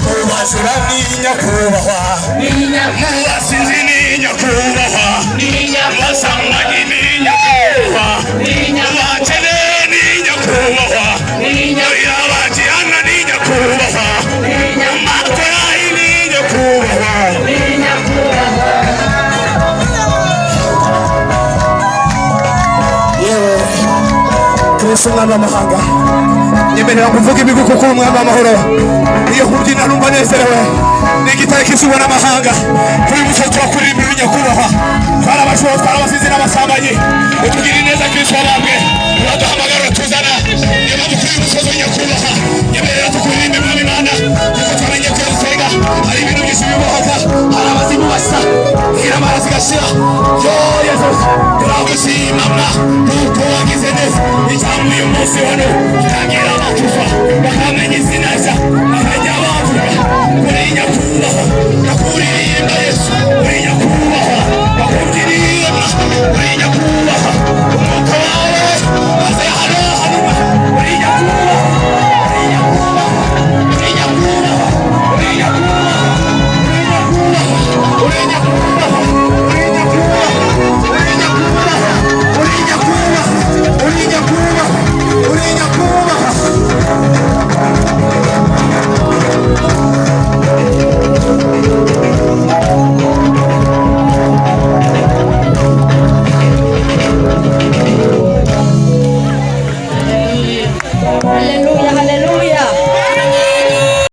Mubajura ni nyakubahwa, mubasinzi ni nyakubahwa, basambanyi ni nyakubahwa, abakene ni nyakubahwa, abakihana ni nyakubahwa, amatwarayi ni nyakubahwa. Yewe Kristo umwami w'amahanga, nyemerera kuvuga ibigwi kuko umwami w'amahoro. Iyo kubyina numva nezerewe, ni igitare k'izuba n'amahanga. Kuri uyu musozi turakuririmba nyakubahwa, twarabashoboye twarabasize n'abasambanyi, utugirire neza Kristo wabambwe, uraduhamagara uratuzana. Niyo mpamvu kuri uyu musozi nyakubahwa, nyemerera tukuririmbe mwami Imana, kuko twamenye ko dusenga hari ibintu byinshi bibohoka, hari abazimu basa, iramara zigashira. Yo Yesu turagushima kuko wagize neza, icyamuye umunsi wano utangira amakufa bakamenya izina rya